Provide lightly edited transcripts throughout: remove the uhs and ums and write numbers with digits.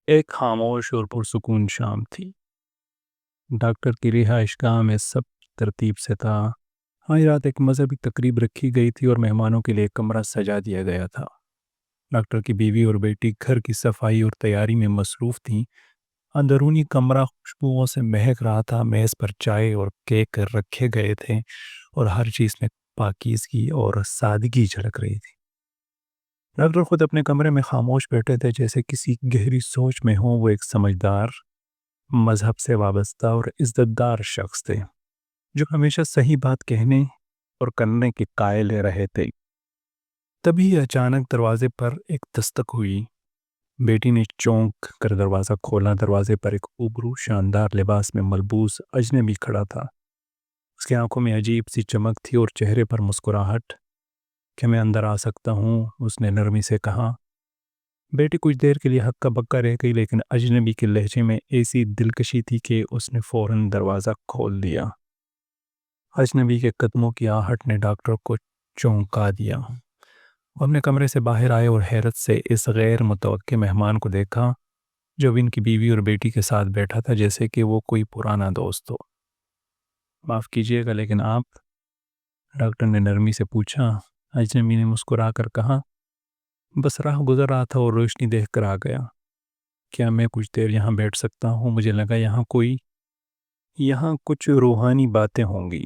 ایک خاموش اور پرسکون شام تھی۔ ڈاکٹر کی رہائشگاہ میں سب ترتیب سے تھا۔ آج رات ایک مذہبی تقریب رکھی گئی تھی اور مہمانوں کے لیے کمرہ سجا دیا گیا تھا۔ ڈاکٹر کی بیوی اور بیٹی گھر کی صفائی اور تیاری میں مصروف تھیں۔ اندرونی کمرہ خوشبوؤں سے مہک رہا تھا، میز پر چائے اور کیک رکھے گئے تھے اور ہر چیز میں پاکیزگی اور سادگی جھلک رہی تھی۔ ڈاکٹر خود اپنے کمرے میں خاموش بیٹھے تھے، جیسے کسی گہری سوچ میں ہوں۔ وہ ایک سمجھدار، مذہب سے وابستہ اور عزت دار شخص تھے، جو ہمیشہ صحیح بات کہنے اور کرنے کے قائل رہے تھے۔ تبھی اچانک دروازے پر ایک دستک ہوئی۔ بیٹی نے چونک کر دروازہ کھولا۔ دروازے پر ایک ابرو شاندار لباس میں ملبوس اجنبی کھڑا تھا۔ اس کی آنکھوں میں عجیب سی چمک تھی اور چہرے پر مسکراہٹ۔ کہ میں اندر آ سکتا ہوں؟ اس نے نرمی سے کہا۔ بیٹی کچھ دیر کے لیے ہکا بکا رہ گئی، لیکن اجنبی کے لہجے میں ایسی دلکشی تھی کہ اس نے فوراً دروازہ کھول دیا۔ اجنبی کے قدموں کی آہٹ نے ڈاکٹر کو چونکا دیا۔ وہ اپنے کمرے سے باہر آئے اور حیرت سے اس غیر متوقع مہمان کو دیکھا، جو ان کی بیوی اور بیٹی کے ساتھ بیٹھا تھا، جیسے کہ وہ کوئی پرانا دوست ہو۔ معاف کیجیے گا، لیکن آپ؟ ڈاکٹر نے نرمی سے پوچھا۔ اجنبی نے مسکرا کر کہا، بس راہ گزر رہا تھا اور روشنی دیکھ کر آ گیا۔ کیا میں کچھ دیر یہاں بیٹھ سکتا ہوں؟ مجھے لگا یہاں کچھ روحانی باتیں ہوں گی۔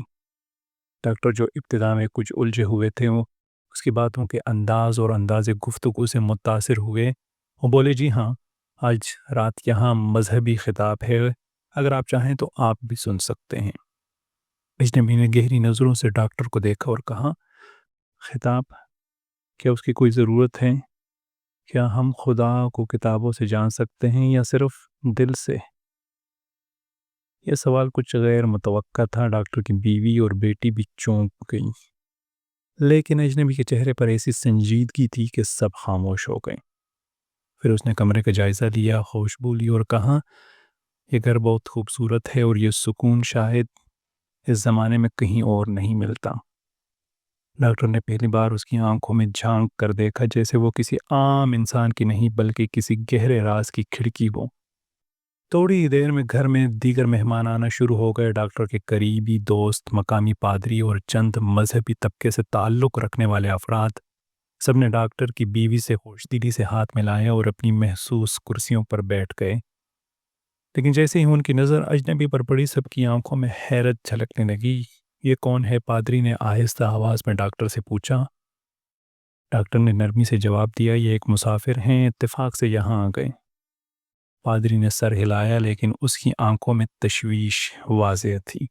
ڈاکٹر، جو ابتدا میں کچھ الجھے ہوئے تھے، وہ اس کی باتوں کے انداز اور انداز گفتگو سے متاثر ہوئے۔ وہ بولے، جی ہاں، آج رات یہاں مذہبی خطاب ہے، اگر آپ چاہیں تو آپ بھی سن سکتے ہیں۔ اجنبی نے گہری نظروں سے ڈاکٹر کو دیکھا اور کہا، خطاب؟ کیا اس کی کوئی ضرورت ہے؟ کیا ہم خدا کو کتابوں سے جان سکتے ہیں یا صرف دل سے؟ یہ سوال کچھ غیر متوقع تھا۔ ڈاکٹر کی بیوی اور بیٹی بھی چونک گئیں، لیکن اجنبی کے چہرے پر ایسی سنجیدگی تھی کہ سب خاموش ہو گئے۔ پھر اس نے کمرے کا جائزہ لیا، خوشبو لی اور کہا، یہ گھر بہت خوبصورت ہے اور یہ سکون شاید اس زمانے میں کہیں اور نہیں ملتا۔ ڈاکٹر نے پہلی بار اس کی آنکھوں میں جھانک کر دیکھا، جیسے وہ کسی عام انسان کی نہیں بلکہ کسی گہرے راز کی کھڑکی ہو۔ تھوڑی دیر میں گھر میں دیگر مہمان آنا شروع ہو گئے۔ ڈاکٹر کے قریبی دوست، مقامی پادری اور چند مذہبی طبقے سے تعلق رکھنے والے افراد، سب نے ڈاکٹر کی بیوی سے خوشدلی سے ہاتھ ملایا اور اپنی محسوس کرسیوں پر بیٹھ گئے۔ لیکن جیسے ہی ان کی نظر اجنبی پر پڑی، سب کی آنکھوں میں حیرت جھلکنے لگی۔ یہ کون ہے؟ پادری نے آہستہ آواز میں ڈاکٹر سے پوچھا۔ ڈاکٹر نے نرمی سے جواب دیا، یہ ایک مسافر ہیں، اتفاق سے یہاں آ گئے۔ پادری نے سر ہلایا، لیکن اس کی آنکھوں میں تشویش واضح تھی۔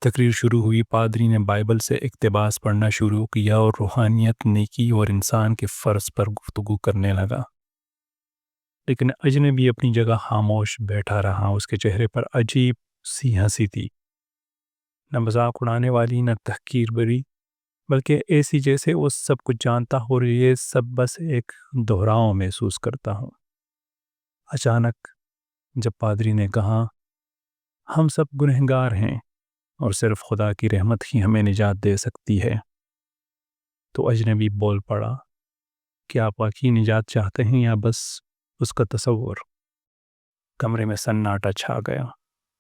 تقریر شروع ہوئی۔ پادری نے بائبل سے اقتباس پڑھنا شروع کیا اور روحانیت، نیکی اور انسان کے فرض پر گفتگو کرنے لگا۔ لیکن اجنبی اپنی جگہ خاموش بیٹھا رہا۔ اس کے چہرے پر عجیب سی ہنسی تھی، نہ مذاق اڑانے والی، نہ تحقیر بری، بلکہ ایسی جیسے وہ سب کچھ جانتا ہو اور یہ سب بس ایک دہراؤ محسوس کرتا ہوں۔ اچانک جب پادری نے کہا، ہم سب گنہگار ہیں اور صرف خدا کی رحمت ہی ہمیں نجات دے سکتی ہے، تو اجنبی بول پڑا، کیا آپ واقعی نجات چاہتے ہیں یا بس اس کا تصور؟ کمرے میں سناٹا چھا گیا۔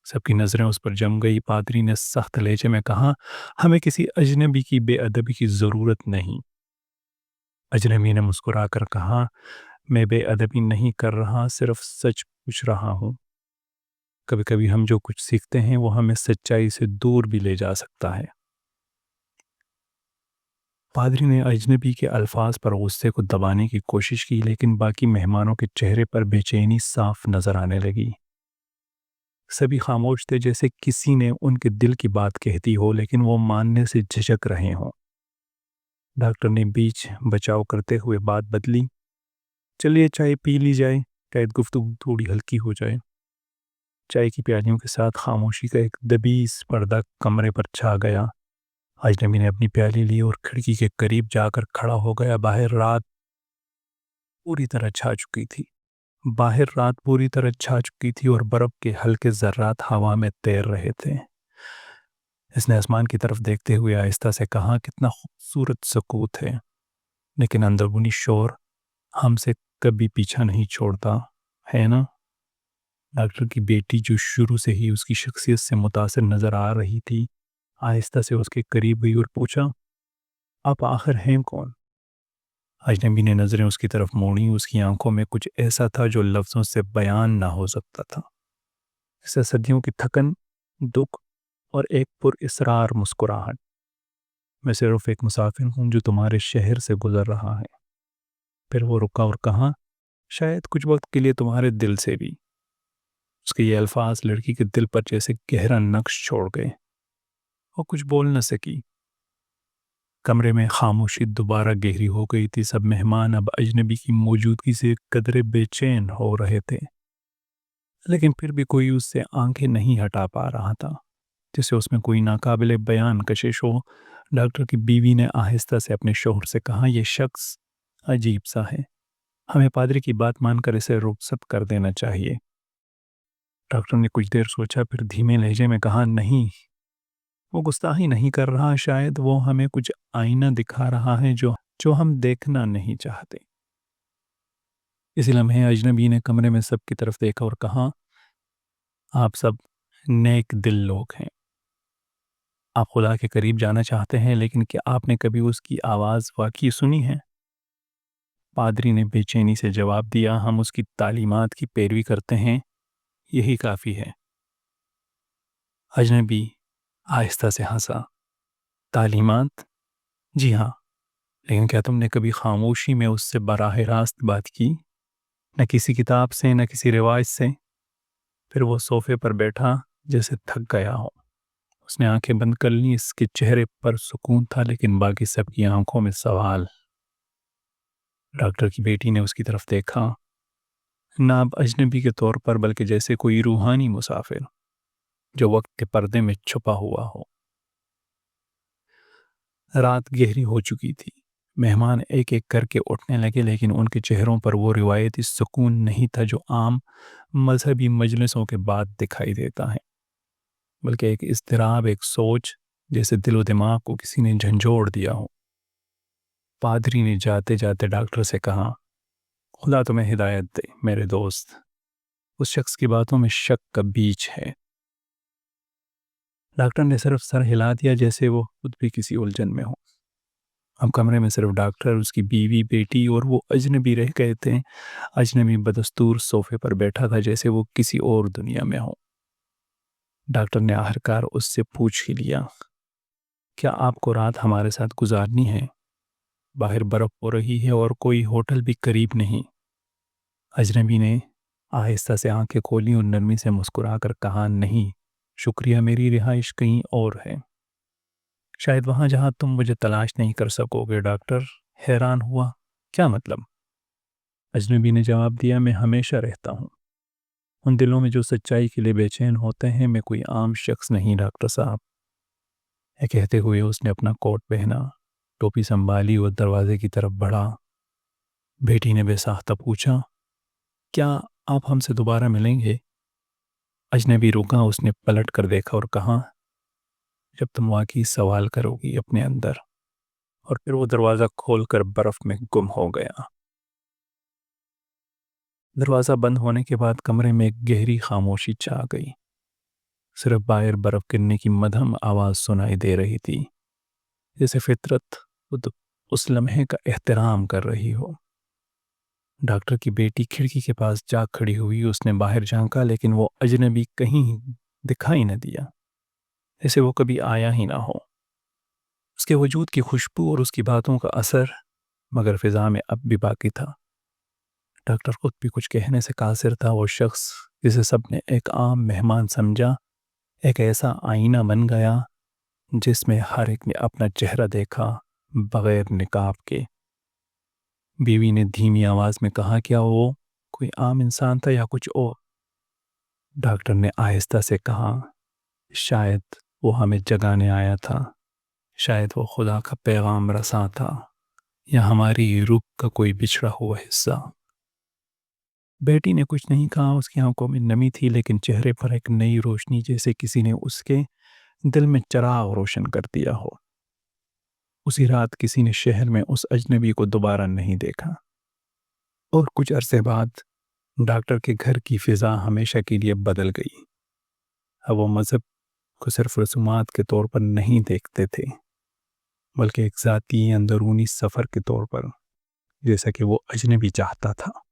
سب کی نظریں اس پر جم گئی۔ پادری نے سخت لہجے میں کہا، ہمیں کسی اجنبی کی بے ادبی کی ضرورت نہیں۔ اجنبی نے مسکرا کر کہا، میں بے ادبی نہیں کر رہا، صرف سچ پوچھ رہا ہوں۔ کبھی کبھی ہم جو کچھ سیکھتے ہیں وہ ہمیں سچائی سے دور بھی لے جا سکتا ہے۔ پادری نے اجنبی کے الفاظ پر غصے کو دبانے کی کوشش کی، لیکن باقی مہمانوں کے چہرے پر بے چینی صاف نظر آنے لگی۔ سبھی خاموش تھے، جیسے کسی نے ان کے دل کی بات کہتی ہو، لیکن وہ ماننے سے جھجک رہے ہوں۔ ڈاکٹر نے بیچ بچاؤ کرتے ہوئے بات بدلی، چلیے چائے پی لی جائے، شاید گفتگو تھوڑی ہلکی ہو جائے۔ چائے کی پیالیوں کے ساتھ خاموشی کا ایک دبیس پردہ کمرے پر چھا گیا۔ اجنبی نے اپنی پیالی لی اور کھڑکی کے قریب جا کر کھڑا ہو گیا۔ باہر رات پوری طرح چھا چکی تھی اور برف کے ہلکے ذرات ہوا میں تیر رہے تھے۔ اس نے آسمان کی طرف دیکھتے ہوئے آہستہ سے کہا، کتنا خوبصورت سکوت ہے، لیکن اندرونی شور ہم سے کبھی پیچھا نہیں چھوڑتا۔ ہے نا؟ ڈاکٹر کی بیٹی جو شروع سے ہی اس کی شخصیت سے متاثر نظر آ رہی تھی آہستہ سے اس کے قریب گئی اور پوچھا، آپ آخر ہیں کون؟ اجنبی نے نظریں اس کی طرف موڑی، اس کی آنکھوں میں کچھ ایسا تھا جو لفظوں سے بیان نہ ہو سکتا تھا، جیسے صدیوں کی تھکن، دکھ اور ایک پر اسرار مسکراہٹ۔ میں صرف ایک مسافر ہوں جو تمہارے شہر سے گزر رہا ہے۔ پھر وہ رکا اور کہا، شاید کچھ وقت کے لیے تمہارے دل سے بھی۔ اس کے یہ الفاظ لڑکی کے دل پر جیسے گہرا نقش چھوڑ گئے۔ وہ کچھ بول نہ سکی۔ کمرے میں خاموشی دوبارہ گہری ہو گئی تھی۔ سب مہمان اب اجنبی کی موجودگی سے قدرے بے چین ہو رہے تھے، لیکن پھر بھی کوئی اس سے آنکھیں نہیں ہٹا پا رہا تھا، جسے اس میں کوئی ناقابل بیان کشش ہو۔ ڈاکٹر کی بیوی نے آہستہ سے اپنے شوہر سے کہا، یہ شخص عجیب سا ہے، ہمیں پادری کی بات مان کر اسے رخصت کر دینا چاہیے۔ ڈاکٹر نے کچھ دیر سوچا، پھر دھیمے لہجے میں کہا، نہیں، وہ گستاخی نہیں کر رہا، شاید وہ ہمیں کچھ آئینہ دکھا رہا ہے جو ہم دیکھنا نہیں چاہتے۔ اسی لمحے اجنبی نے کمرے میں سب کی طرف دیکھا اور کہا، آپ سب نیک دل لوگ ہیں، آپ خدا کے قریب جانا چاہتے ہیں، لیکن کیا آپ نے کبھی اس کی آواز واقعی سنی ہے؟ پادری نے بے چینی سے جواب دیا، ہم اس کی تعلیمات کی پیروی کرتے ہیں، یہی کافی ہے۔ اجنبی آہستہ سے ہنسا، تعلیمات؟ جی ہاں، لیکن کیا تم نے کبھی خاموشی میں اس سے براہ راست بات کی؟ نہ کسی کتاب سے، نہ کسی روایت سے؟ پھر وہ صوفے پر بیٹھا جیسے تھک گیا ہو۔ اس نے آنکھیں بند کر لیں، اس کے چہرے پر سکون تھا، لیکن باقی سب کی آنکھوں میں سوال۔ ڈاکٹر کی بیٹی نے اس کی طرف دیکھا، نہ اب اجنبی کے طور پر بلکہ جیسے کوئی روحانی مسافر جو وقت کے پردے میں چھپا ہوا ہو۔ رات گہری ہو چکی تھی، مہمان ایک ایک کر کے اٹھنے لگے، لیکن ان کے چہروں پر وہ روایتی سکون نہیں تھا جو عام مذہبی مجلسوں کے بعد دکھائی دیتا ہے، بلکہ ایک اضطراب، ایک سوچ، جیسے دل و دماغ کو کسی نے جھنجھوڑ دیا ہو۔ پادری نے جاتے جاتے ڈاکٹر سے کہا، خدا تمہیں ہدایت دے میرے دوست، اس شخص کی باتوں میں شک کا بیج ہے۔ ڈاکٹر نے صرف سر ہلا دیا، جیسے وہ خود بھی کسی الجھن میں ہو۔ اب کمرے میں صرف ڈاکٹر، اس کی بیوی، بیٹی اور وہ اجنبی رہ گئے تھے۔ اجنبی بدستور صوفے پر بیٹھا تھا جیسے وہ کسی اور دنیا میں ہو۔ ڈاکٹر نے آخرکار اس سے پوچھ ہی لیا، کیا آپ کو رات ہمارے ساتھ گزارنی ہے؟ باہر برف ہو رہی ہے اور کوئی ہوٹل بھی قریب نہیں۔ اجنبی نے آہستہ سے آنکھیں کھولی اور نرمی سے مسکرا کر کہا، نہیں شکریہ، میری رہائش کہیں اور ہے، شاید وہاں جہاں تم مجھے تلاش نہیں کر سکو گے۔ ڈاکٹر حیران ہوا، کیا مطلب؟ اجنبی نے جواب دیا، میں ہمیشہ رہتا ہوں ان دلوں میں جو سچائی کے لیے بے چین ہوتے ہیں، میں کوئی عام شخص نہیں ڈاکٹر صاحب۔ یہ کہتے ہوئے اس نے اپنا کوٹ پہنا، ٹوپی سنبھالی اور دروازے کی طرف بڑھا۔ بیٹی نے بے ساختہ پوچھا، کیا آپ ہم سے دوبارہ ملیں گے؟ اجنبی رکا، اس نے پلٹ کر دیکھا اور کہا، جب تم واقعی سوال کرو گی اپنے اندر۔ اور پھر وہ دروازہ کھول کر برف میں گم ہو گیا۔ دروازہ بند ہونے کے بعد کمرے میں ایک گہری خاموشی چھا گئی، صرف باہر برف گرنے کی مدھم آواز سنائی دے رہی تھی، جیسے فطرت خود اس لمحے کا احترام کر رہی ہو۔ ڈاکٹر کی بیٹی کھڑکی کے پاس جا کھڑی ہوئی، اس نے باہر جھانکا، لیکن وہ اجنبی کہیں دکھائی نہ دیا، جیسے وہ کبھی آیا ہی نہ ہو۔ اس کے وجود کی خوشبو اور اس کی باتوں کا اثر مگر فضا میں اب بھی باقی تھا۔ ڈاکٹر خود بھی کچھ کہنے سے قاصر تھا۔ وہ شخص جسے سب نے ایک عام مہمان سمجھا، ایک ایسا آئینہ بن گیا جس میں ہر ایک نے اپنا چہرہ دیکھا، بغیر نقاب کے۔ بیوی نے دھیمی آواز میں کہا، کیا وہ کوئی عام انسان تھا یا کچھ اور؟ ڈاکٹر نے آہستہ سے کہا، شاید وہ ہمیں جگانے آیا تھا، شاید وہ خدا کا پیغام رساں تھا، یا ہماری روح کا کوئی بچھڑا ہوا حصہ۔ بیٹی نے کچھ نہیں کہا، اس کی آنکھوں میں نمی تھی، لیکن چہرے پر ایک نئی روشنی، جیسے کسی نے اس کے دل میں چراغ روشن کر دیا ہو۔ اسی رات کسی نے شہر میں اس اجنبی کو دوبارہ نہیں دیکھا، اور کچھ عرصے بعد ڈاکٹر کے گھر کی فضا ہمیشہ کے لیے بدل گئی۔ اب وہ مذہب کو صرف رسومات کے طور پر نہیں دیکھتے تھے، بلکہ ایک ذاتی اندرونی سفر کے طور پر، جیسا کہ وہ اجنبی چاہتا تھا۔